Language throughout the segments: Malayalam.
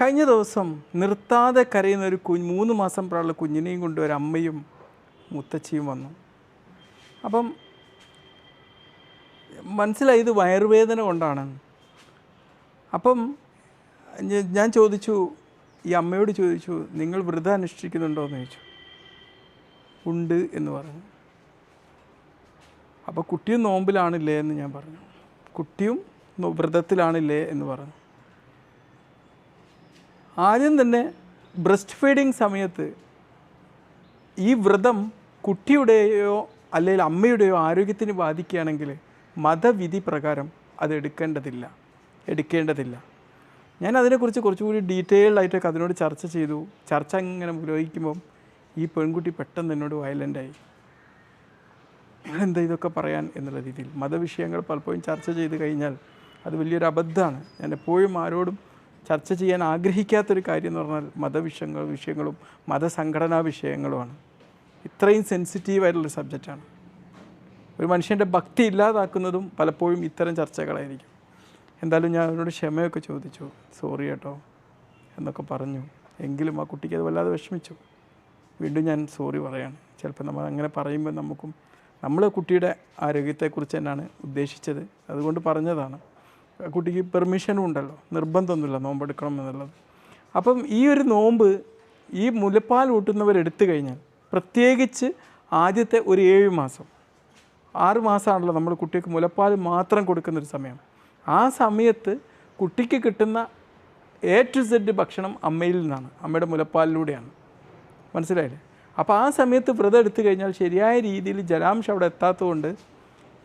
കഴിഞ്ഞ ദിവസം നിർത്താതെ കരയുന്ന ഒരു 3 മാസം പ്രായമുള്ള കുഞ്ഞിനെയും കൊണ്ട് ഒരു അമ്മയും മുത്തച്ഛിയും വന്നു. അപ്പം മനസ്സിലായി ഇത് വയറുവേദന കൊണ്ടാണ്. അപ്പം ഞാൻ ചോദിച്ചു, ഈ അമ്മയോട് ചോദിച്ചു, നിങ്ങൾ വ്രതം അനുഷ്ഠിക്കുന്നുണ്ടോ എന്ന് ചോദിച്ചു. ഉണ്ട് എന്ന് പറഞ്ഞു. അപ്പോൾ കുട്ടിയും നോമ്പിലാണില്ലേ എന്ന് ഞാൻ പറഞ്ഞു. കുട്ടിയും വ്രതത്തിലാണില്ലേ എന്ന് പറഞ്ഞു. ആദ്യം തന്നെ ബ്രസ്റ്റ് ഫീഡിങ് സമയത്ത് ഈ വ്രതം കുട്ടിയുടെയോ അല്ലെങ്കിൽ അമ്മയുടെയോ ആരോഗ്യത്തിന് ബാധിക്കുകയാണെങ്കിൽ മതവിധി പ്രകാരം അത് എടുക്കേണ്ടതില്ല. ഞാൻ അതിനെക്കുറിച്ച് കുറച്ചുകൂടി ഡീറ്റെയിൽഡായിട്ടൊക്കെ അതിനോട് ചർച്ച ചെയ്തു. ചർച്ച ഇങ്ങനെ പുരോഗമിക്കുമ്പം ഈ പെൺകുട്ടി പെട്ടെന്ന് എന്നോട് വയലൻ്റായി. എന്താ ഇതൊക്കെ പറയാൻ എന്നുള്ള രീതിയിൽ. മതവിഷയങ്ങൾ പലപ്പോഴും ചർച്ച ചെയ്ത് കഴിഞ്ഞാൽ അത് വലിയൊരു അബദ്ധമാണ്. ഞാൻ എപ്പോഴും ആരോടും ചർച്ച ചെയ്യാൻ ആഗ്രഹിക്കാത്തൊരു കാര്യം എന്ന് പറഞ്ഞാൽ വിഷയങ്ങളും മതസംഘടനാ വിഷയങ്ങളുമാണ്. ഇത്രയും സെൻസിറ്റീവായിട്ടുള്ളൊരു സബ്ജക്റ്റാണ്. ഒരു മനുഷ്യൻ്റെ ഭക്തി ഇല്ലാതാക്കുന്നതും പലപ്പോഴും ഇത്തരം ചർച്ചകളായിരിക്കും. എന്തായാലും ഞാൻ അവരോട് ക്ഷമയൊക്കെ ചോദിച്ചു. സോറി കേട്ടോ എന്നൊക്കെ പറഞ്ഞു. എങ്കിലും ആ കുട്ടിക്ക് അത് വല്ലാതെ വിഷമിച്ചു. വീണ്ടും ഞാൻ സോറി പറയാണ്. ചിലപ്പോൾ നമ്മൾ അങ്ങനെ പറയുമ്പോൾ നമ്മൾ കുട്ടിയുടെ ആരോഗ്യത്തെക്കുറിച്ച് തന്നെയാണ് ഉദ്ദേശിച്ചത്, അതുകൊണ്ട് പറഞ്ഞതാണ്. കുട്ടിക്ക് പെർമിഷനും ഉണ്ടല്ലോ, നിർബന്ധമൊന്നുമില്ല നോമ്പെടുക്കണം എന്നുള്ളത്. അപ്പം ഈ ഒരു നോമ്പ് ഈ മുലപ്പാൽ ഊട്ടുന്നവരെടുത്തു കഴിഞ്ഞാൽ, പ്രത്യേകിച്ച് ആദ്യത്തെ ഒരു 7 മാസം 6 മാസമാണല്ലോ നമ്മൾ കുട്ടിക്ക് മുലപ്പാൽ മാത്രം കൊടുക്കുന്നൊരു സമയം. ആ സമയത്ത് കുട്ടിക്ക് കിട്ടുന്ന A to Z ഭക്ഷണം അമ്മയിൽ നിന്നാണ്, അമ്മയുടെ മുലപ്പാലിലൂടെയാണ്. മനസ്സിലായില്ലേ? അപ്പോൾ ആ സമയത്ത് വ്രതം എടുത്തു കഴിഞ്ഞാൽ ശരിയായ രീതിയിൽ ജലാംശം അവിടെ എത്താത്തതുകൊണ്ട്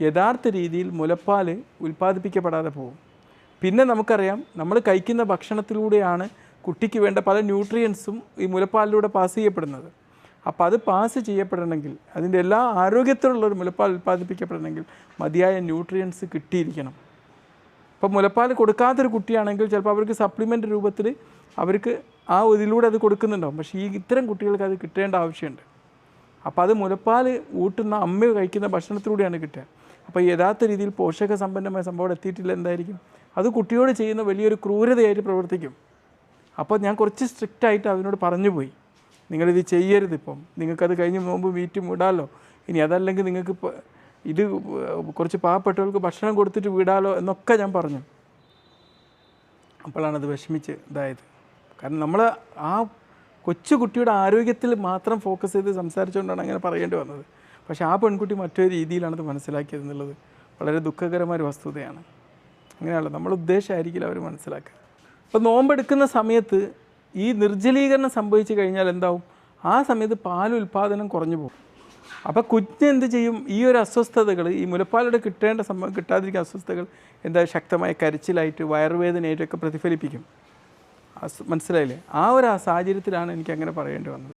യഥാർത്ഥ രീതിയിൽ മുലപ്പാൽ ഉൽപ്പാദിപ്പിക്കപ്പെടാതെ പോകും. പിന്നെ നമുക്കറിയാം, നമ്മൾ കഴിക്കുന്ന ഭക്ഷണത്തിലൂടെയാണ് കുട്ടിക്ക് വേണ്ട പല ന്യൂട്രിയൻസും ഈ മുലപ്പാലിലൂടെ പാസ് ചെയ്യപ്പെടുന്നത്. അപ്പോൾ അത് പാസ് ചെയ്യപ്പെടണമെങ്കിൽ, അതിൻ്റെ എല്ലാ ആരോഗ്യത്തിലുള്ളൊരു മുലപ്പാൽ ഉൽപ്പാദിപ്പിക്കപ്പെടണമെങ്കിൽ മതിയായ ന്യൂട്രിയൻസ് കിട്ടിയിരിക്കണം. ഇപ്പോൾ മുലപ്പാൽ കൊടുക്കാത്തൊരു കുട്ടിയാണെങ്കിൽ ചിലപ്പോൾ അവർക്ക് സപ്ലിമെൻ്റ് രൂപത്തിൽ അവർക്ക് ആ ഇതിലൂടെ അത് കൊടുക്കുന്നുണ്ടാവും. പക്ഷേ ഇത്തരം കുട്ടികൾക്ക് അത് കിട്ടേണ്ട ആവശ്യമുണ്ട്. അപ്പോൾ അത് മുലപ്പാൽ ഊട്ടുന്ന അമ്മ കഴിക്കുന്ന ഭക്ഷണത്തിലൂടെയാണ് കിട്ടുക. അപ്പോൾ യഥാർത്ഥ രീതിയിൽ പോഷകസമ്പന്നമായ സംഭവം എത്തിയിട്ടില്ല, എന്തായിരിക്കും അത് കുട്ടിയോട് ചെയ്യുന്ന വലിയൊരു ക്രൂരതയായിട്ട് പ്രവർത്തിക്കും. അപ്പോൾ ഞാൻ കുറച്ച് സ്ട്രിക്റ്റായിട്ട് അതിനോട് പറഞ്ഞു പോയി, നിങ്ങളിത് ചെയ്യരുത്. ഇപ്പം നിങ്ങൾക്കത് കഴിഞ്ഞ് മുമ്പ് വീട്ടിൽ വിടാമല്ലോ, ഇനി അതല്ലെങ്കിൽ നിങ്ങൾക്ക് ഇത് കുറച്ച് പാവപ്പെട്ടവർക്ക് ഭക്ഷണം കൊടുത്തിട്ട് വിടാലോ എന്നൊക്കെ ഞാൻ പറഞ്ഞു. അപ്പോഴാണത് വിഷമിച്ച് ഇതായത്. കാരണം നമ്മൾ ആ കൊച്ചു കുട്ടിയുടെ ആരോഗ്യത്തിൽ മാത്രം ഫോക്കസ് ചെയ്ത് സംസാരിച്ചുകൊണ്ടാണ് അങ്ങനെ പറയേണ്ടി വന്നത്. പക്ഷേ ആ പെൺകുട്ടി മറ്റൊരു രീതിയിലാണത് മനസ്സിലാക്കിയത് എന്നുള്ളത് വളരെ ദുഃഖകരമായ ഒരു വസ്തുതയാണ്. അങ്ങനെയല്ല, നമ്മൾ ഉദ്ദേശമായിരിക്കില്ല അവർ മനസ്സിലാക്കുക. അപ്പോൾ നോമ്പെടുക്കുന്ന സമയത്ത് ഈ നിർജ്ജലീകരണം സംഭവിച്ചു കഴിഞ്ഞാൽ എന്താവും? ആ സമയത്ത് പാൽ ഉൽപ്പാദനം കുറഞ്ഞു പോകും. അപ്പോൾ കുഞ്ഞെന്ത് ചെയ്യും? ഈ ഒരു അസ്വസ്ഥതകൾ, ഈ മുലപ്പാലൂടെ കിട്ടേണ്ട സംഭവം കിട്ടാതിരിക്കുന്ന അസ്വസ്ഥതകൾ എന്താ ശക്തമായ കരച്ചിലായിട്ട് വയറുവേദനയായിട്ടൊക്കെ പ്രതിഫലിപ്പിക്കും. മനസ്സിലായില്ലേ? ആ ഒരു സാഹചര്യത്തിലാണ് എനിക്ക് അങ്ങനെ പറയേണ്ടി വന്നത്.